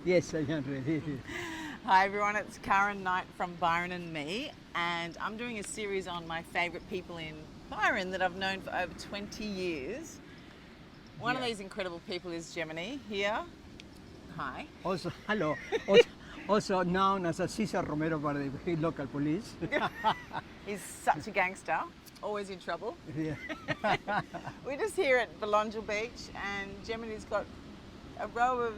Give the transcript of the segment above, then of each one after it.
Yes, I am ready. Hi everyone, it's Karin Knight from Byron and Me, and I'm doing a series on my favourite people in Byron that I've known for over 20 years. One of these incredible people is Jaimini here. Hi. Also, hello. Also known as a Cesar Romero by the local police. He's such a gangster, always in trouble. Yeah. We're just here at Belongil Beach, and Jaimini's got a row of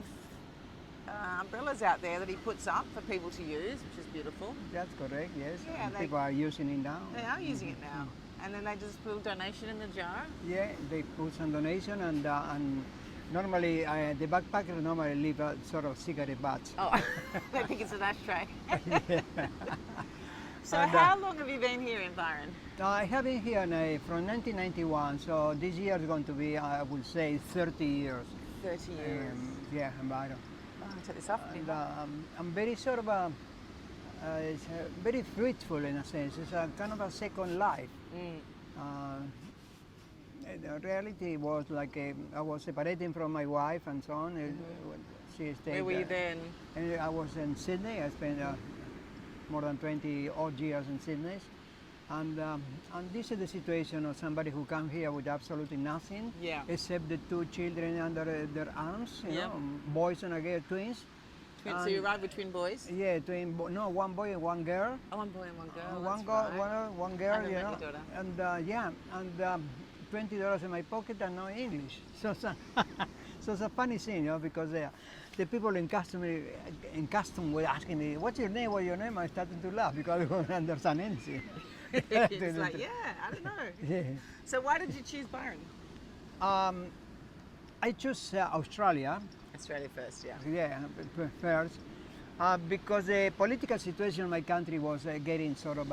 umbrellas out there that he puts up for people to use, which is beautiful. That's correct, yes. Yeah, people are using it now. They are using it now. And then they just put a donation in the jar. Yeah, they put some donation and normally the backpackers normally leave a sort of cigarette butts. Oh, they think it's an ashtray. Yeah. So how long have you been here in Byron? I have been here from 1991, so this year is going to be, I would say, 30 years. 30 years. Yeah, in Byron. Oh, take this off. And, I'm very sort of it's very fruitful in a sense. It's a kind of a second life. The reality was like I was separating from my wife and so on. She stayed. Where were you then? And I was in Sydney. I spent more than 20 odd years in Sydney. And this is the situation of somebody who comes here with absolutely nothing, except the two children under their arms, you know, boys and a girl, twins. So you arrived with twin boys? Yeah, no, one boy and one girl. Oh, one boy and one girl. One girl, and you know. Daughter. And $20 in my pocket and no English. So it's a funny thing, you know, because the people in custom were asking me, "What's your name? What's your name?" I started to laugh because I don't understand anything. It's like, I don't know. Yeah. So why did you choose Byron? I chose Australia. Australia first, yeah. Yeah, first. Because the political situation in my country was getting sort of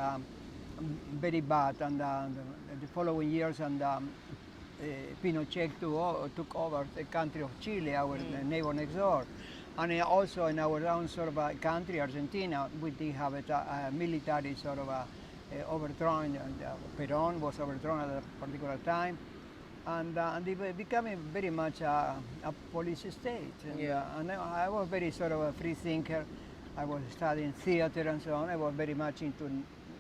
very bad, and the following years, and Pinochet took over the country of Chile, our neighbor next door. And also in our own sort of country, Argentina, we did have a military sort of overthrown, and Perón was overthrown at a particular time. And it became very much a police state. And I was very sort of a free thinker. I was studying theater and so on. I was very much into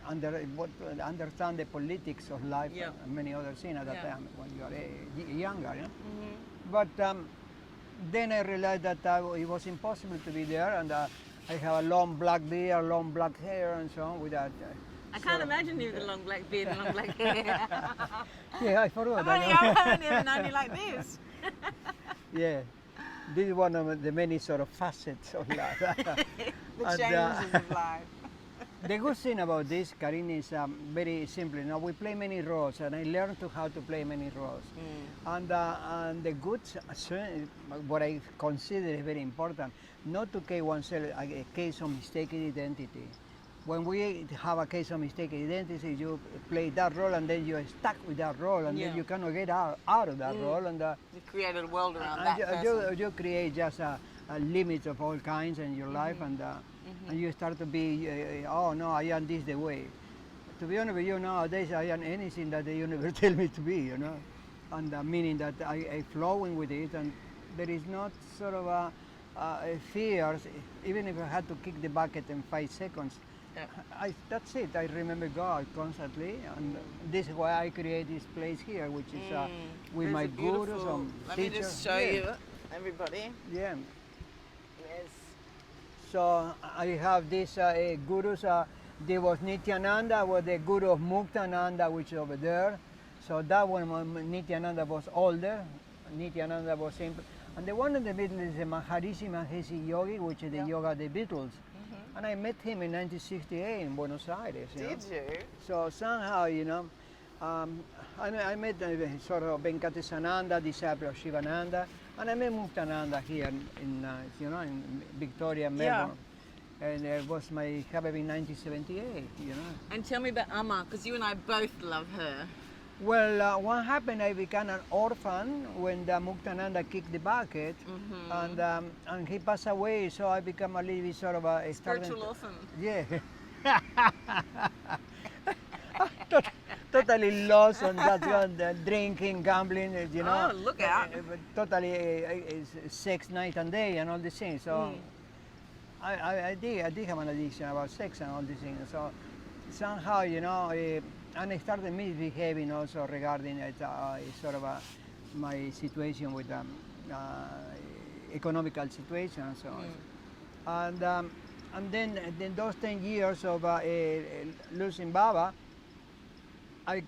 understand the politics of life and many other things at that time when you are younger. You know? But then I realized that it was impossible to be there, and I have a long black beard, long black hair, and so on. With that, I can't imagine you with a long black beard and long black hair. Yeah, I forgot. I haven't ever known you like this. Yeah, this is one of the many sort of facets of life. The changes of life. The good thing about this, Karin, is very simple. Now we play many roles, and I learned how to play many roles. And the good, what I consider very important, not to take oneself a case of mistaken identity. When we have a case of mistaken identity, you play that role, and then you're stuck with that role, and then you cannot get out of that role. And you created a world around that person. You create just a limit of all kinds in your life, and you start to be, oh no, I am this the way. To be honest with you, nowadays I am anything that the universe tell me to be, you know, and meaning that I flowing with it, and there is not sort of a fear, even if I had to kick the bucket in 5 seconds. That's it. I remember God constantly, and this is why I create this place here, which is with my gurus and Let teachers. me just show you, everybody. Yeah. Yes. So I have these gurus. There was Nityananda, was the guru of Muktananda, which is over there. So that one, Nityananda was older. Nityananda was simple. And the one in the middle is the Maharishi Mahesi Yogi, which is the yoga of the Beatles. And I met him in 1968 in Buenos Aires. Did you? So somehow, you know, I met sort of Venkatesananda, disciple of Shivananda, and I met Muktananda here in you know, in Victoria, Melbourne. And it was my happened in 1978, you know. And tell me about Amma, because you and I both love her. Well, what happened, I became an orphan when the Muktananda kicked the bucket, and he passed away, so I became a little bit sort of a spiritual orphan. Yeah. Totally lost on that one, drinking, gambling, you know. Oh, look out. Totally sex night and day and all these things. So I did have an addiction about sex and all these things. So somehow, and I started misbehaving also regarding it, sort of my situation with uh, economical situation and so on. And then those 10 years of losing Baba, I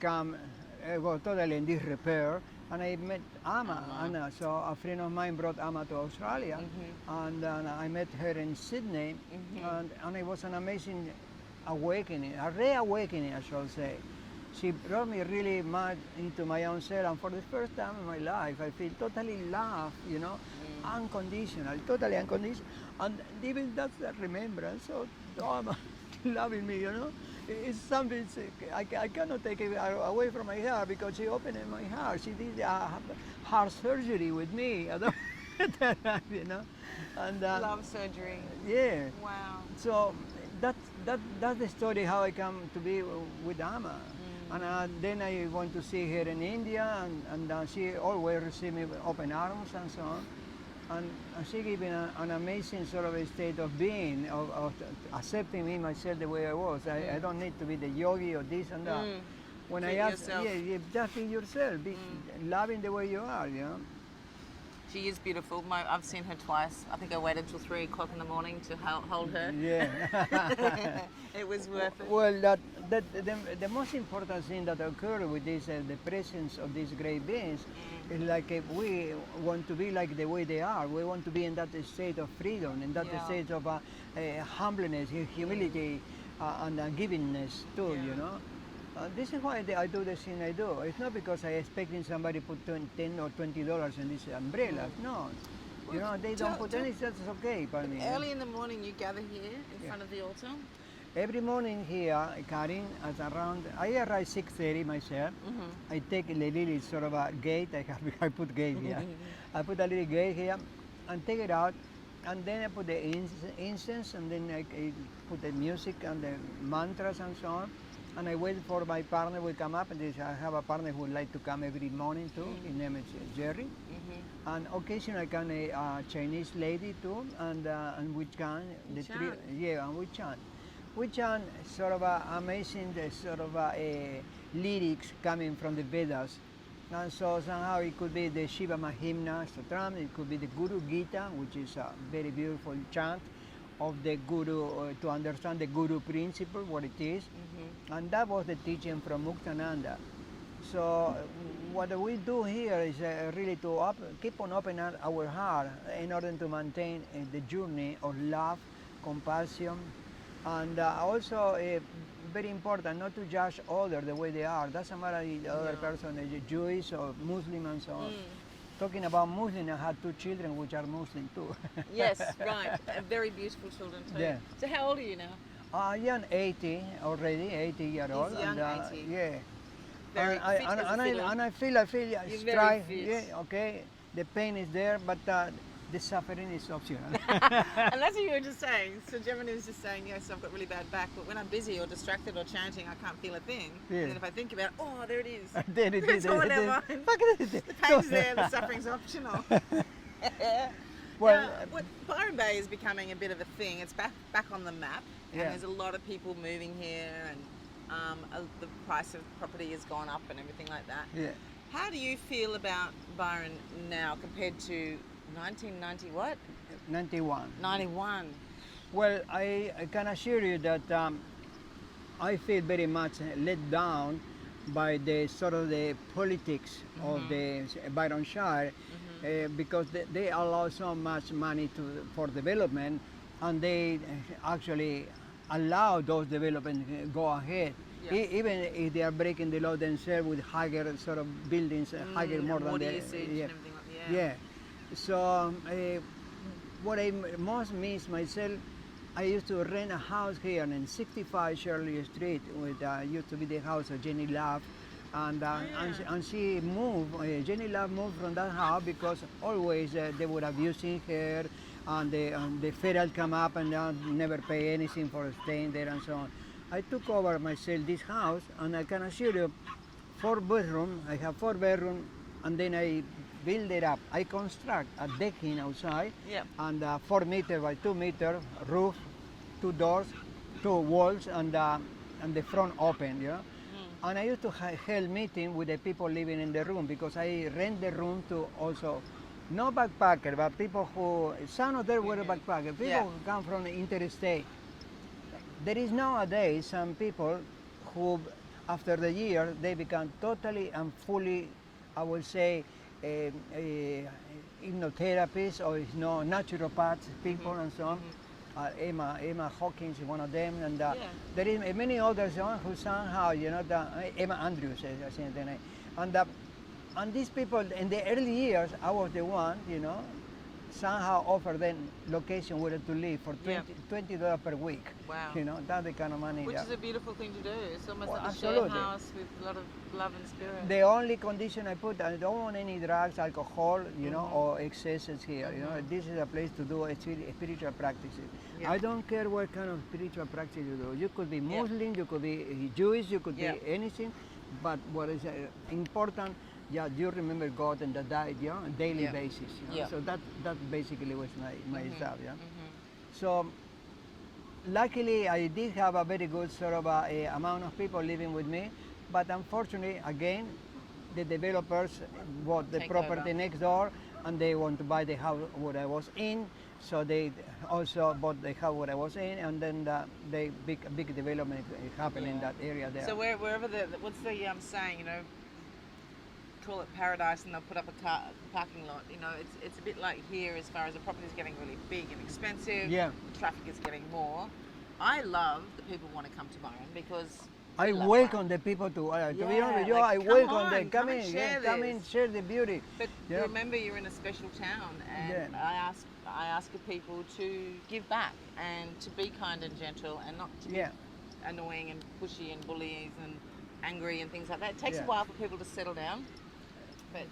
was totally in disrepair, and I met Amma. Anna. So a friend of mine brought Amma to Australia, and I met her in Sydney, and it was an amazing awakening, a reawakening, I shall say. She brought me really much into my own self, and for the first time in my life, I feel totally loved, unconditional, totally unconditional. And even that's the remembrance of Amma loving me, It's something I cannot take it away from my heart, because she opened my heart. She did heart surgery with me at that time, And Love surgery. Yeah. Wow. So that's the story how I come to be with Amma. And then I went to see her in India, and she always received me with open arms and so on. And she gave me an amazing sort of a state of being, of accepting me myself the way I was. I don't need to be the yogi or this and that. When Be I ask, yourself. just be yourself, be loving the way you are, She is beautiful. I've seen her twice. I think I waited till 3 o'clock in the morning to hold her. Yeah. It was worth it. Well, the most important thing that occurred with this, the presence of these great beings, is like we want to be like the way they are. We want to be in that state of freedom, in that state of humbleness, humility, and givingness too, This is why I do the thing I do. It's not because I expecting somebody put $10 or $20 in these umbrellas. No. They don't put any, that's okay for me. Early in the morning you gather here in front of the altar? Every morning here, Karin, at around, I arrive 6:30 myself. I take a little sort of a gate, I put gate here. I put a little gate here and take it out, and then I put the incense, and then I put the music and the mantras and so on. And I wait for my partner will come up, and I have a partner who would like to come every morning too. His name is Jerry. And occasionally I can a Chinese lady too, and we chant the three. Yeah, and we chant. We chant sort of amazing, sort of lyrics coming from the Vedas. And so somehow it could be the Shiva Mahimna Stotram, it could be the Guru Gita, which is a very beautiful chant of the Guru, to understand the Guru principle, what it is. And that was the teaching from Muktananda. So what we do here is really to keep on opening our heart in order to maintain the journey of love, compassion, and also very important not to judge others the way they are. Doesn't matter if the other person is Jewish or Muslim and so on. Talking about Muslim, I had 2 children which are Muslim too. Yes, right. And very beautiful children too. Yeah. So how old are you now? Young 80 already, 80 years old. He's young, 80. Yeah. Very fit as a fiddle. And I feel You're very strive. fit. Yeah, okay. The pain is there, but the suffering is optional. And that's what you were just saying. So Jaimini was just saying, yes, I've got really bad back, but when I'm busy or distracted or chanting, I can't feel a thing. Yeah. And then if I think about it, oh, there it is. There it is. It's all never mind. The pain's there, the suffering's optional. Well, now, Byron Bay is becoming a bit of a thing. It's back on the map, and there's a lot of people moving here, and the price of property has gone up and everything like that. Yeah. How do you feel about Byron now compared to 1990 what? 91. 91. Well, I can assure you that I feel very much let down by the sort of the politics of the Byron Shire, because they allow so much money for development, and they actually allow those developments to go ahead. Even if they are breaking the law themselves with higher sort of buildings, higher more than water the usage and everything like that. Yeah. So what I most miss myself, I used to rent a house here in 65 Shirley Street, with used to be the house of Jenny Love, and she moved. Jenny Love moved from that house because always they were abusing her, and the federal come up and never pay anything for staying there and so on. I took over myself this house, and I can assure you, 4 bedroom. I have 4 bedroom, and then I build it up. I construct a decking outside, Yeah. and 4 meter by 2 meter roof, 2 doors, 2 walls, and the front open, you know. And I used to hold meeting with the people living in the room, because I rent the room to also, no backpacker, but people who, some of them were backpackers, people Yeah. who come from the interstate. There is nowadays some people who, after the year, they become totally and fully, I would say, hypnotherapists or naturopaths people and so on. Emma Hawkins is one of them, and there is many others who somehow, you know, Emma Andrews, I think the name, and these people in the early years, I was the one, you know, somehow offer them location where to live for $20 per week. Wow. You know, that's the kind of money. Which is a beautiful thing to do. It's almost Well, like a absolutely. shared house with a lot of love and spirit. The only condition I put, I don't want any drugs, alcohol, you know, or excesses here. You know, this is a place to do spiritual practices. Yeah. I don't care what kind of spiritual practice you do. You could be Muslim, you could be Jewish, you could be anything, but what is important, you remember God on the daily basis. You know? So that basically was my stuff. Yeah. So luckily, I did have a very good sort of amount of people living with me, but unfortunately, again, the developers bought the Take property over. next door, and they want to buy the house where I was in. So they also bought the house where I was in, and then the big development happened in that area there. So wherever what's the saying? You know, call it paradise, and they'll put up a parking lot. You know, it's a bit like here as far as the property is getting really big and expensive. Yeah. Traffic is getting more. I love that people want to come to Byron because I love welcome the people to be honest with you. like, I come welcome on, them. come and share come in, this. share the beauty. But Yeah. remember, you're in a special town, and I ask of people to give back and to be kind and gentle, and not to be annoying and pushy and bullies and angry and things like that. It takes a while for people to settle down, but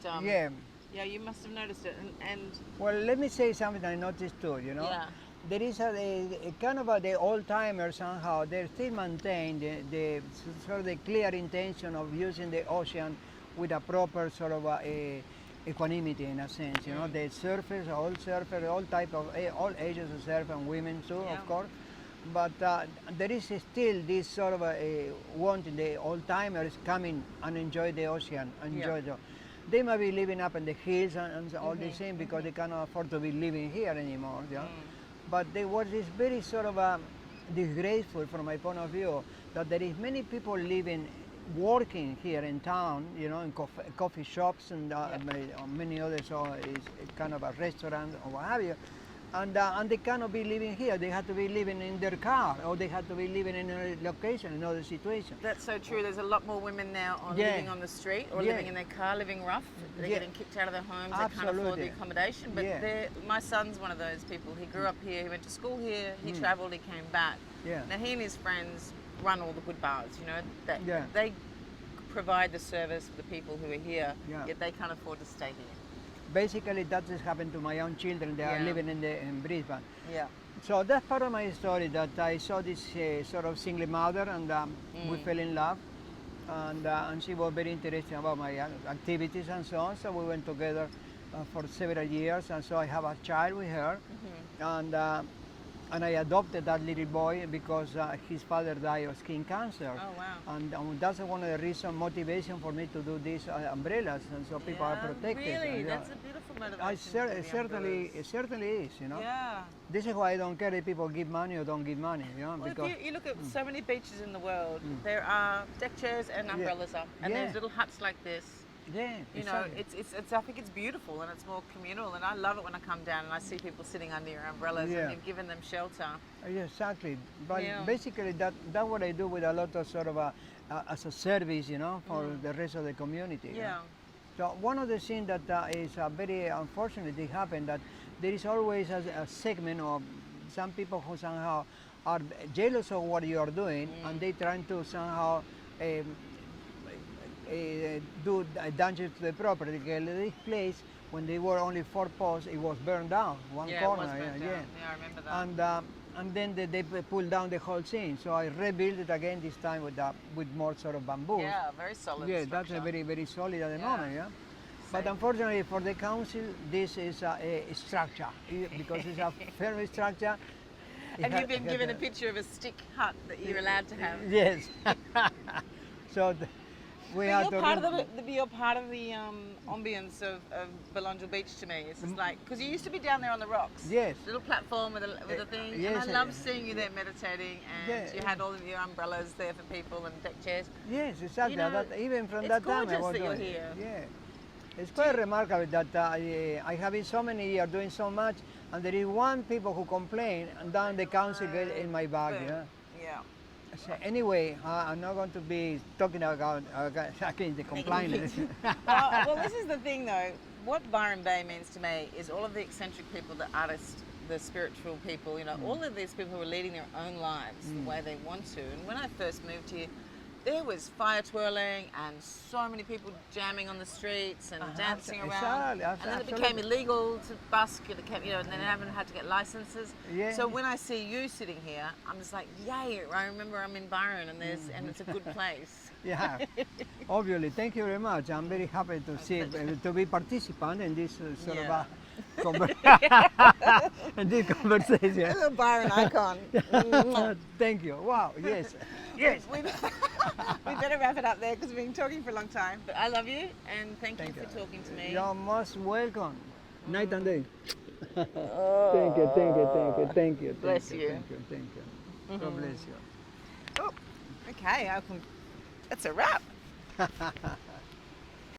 you must have noticed it. And Well, let me say something I noticed too. You know, there is a kind of the old timers somehow. They still maintain the sort of the clear intention of using the ocean with a proper sort of equanimity in a sense. You know, the surfers, all type of all ages of surf and women too, of course. But there is still this sort of wanting the old timers coming and enjoy the ocean, enjoy the. They might be living up in the hills and all these things because they cannot afford to be living here anymore. Yeah? But there was this very sort of disgraceful from my point of view that there is many people living, working here in town, you know, in coffee shops and many others, so it's kind of a restaurant or what have you. And they cannot be living here. They have to be living in their car, or they have to be living in a location, in another situation. that's so true. There's a lot more women now living on the street or living in their car, living rough. They're getting kicked out of their homes. They can't afford the accommodation. But my son's one of those people. He grew up here. He went to school here. He travelled. He came back. Now he and his friends run all the good bars. You know, they provide the service for the people who are here. Yet they can't afford to stay here. Basically, that just happened to my own children. They are living in Brisbane. Yeah. So that's part of my story, that I saw this sort of single mother, and we fell in love, and she was very interested about my activities and so on. So we went together for several years, and so I have a child with her, and I adopted that little boy because his father died of skin cancer. Oh, wow. And that's one of the reasons, motivation for me to do these umbrellas, and so people are protected. Really, And, that's a beautiful motivation. it certainly is, you know. Yeah. This is why I don't care if people give money or don't give money, you know. Well, Because if you look at so many beaches in the world, there are deck chairs and umbrellas up, and there's little huts like this. You know, it's I think it's beautiful, and it's more communal, and I love it when I come down and I see people sitting under your umbrellas and you've given them shelter. Exactly. But basically, that's what I do with a lot of sort of as a service, you know, for the rest of the community. You know? So one of the things that is very unfortunately happened, that there is always a segment of some people who somehow are jealous of what you are doing, and they trying to somehow do damage to the property. This place, when they were only 4 posts, it was burned down, one corner. It was burned down. I remember that. And then they pulled down the whole thing. So I rebuilt it again, this time with more sort of bamboo. Yeah, very solid Yeah, that's structure. a very, very solid at the moment, But unfortunately for the council, this is a structure because it's a firm structure. And you've been given a picture of a stick hut that you're allowed to have. Yes. So we have to. You're part of the ambience of Belongil Beach to me. It's just like, because you used to be down there on the rocks. Yes. Little platform with a thing. Yes, and I love seeing you there meditating, and you had all of your umbrellas there for people and deck chairs. Yes, exactly. You know, even from it's that time I gorgeous was that you're doing here. Yeah. It's quite remarkable that I have been so many years doing so much, and there is one people who complain, and then the council get in my bag. Boom. You know? Yeah. So anyway, I'm not going to be talking about against the complainers. Well, this is the thing though. What Byron Bay means to me is all of the eccentric people, the artists, the spiritual people, you know, all of these people who are leading their own lives the way they want to. And when I first moved here, there was fire twirling and so many people jamming on the streets and dancing around. And then it became illegal to busk, and then everyone had to get licenses. Yeah. So when I see you sitting here, I'm just like, yay, I remember I'm in Byron and it's a good place. Yeah, obviously. Thank you very much. I'm very happy to see to be participant in this sort of in this conversation. Hello, Byron Icon. Thank you. Wow. Yes. Yes. We better wrap it up there because we've been talking for a long time. But I love you and thank you for talking to me. You're most welcome. Night and day. Thank you. Thank you. Thank you. Thank you. Bless you. Thank you. Thank you. God bless you. Oh, okay. That's a wrap.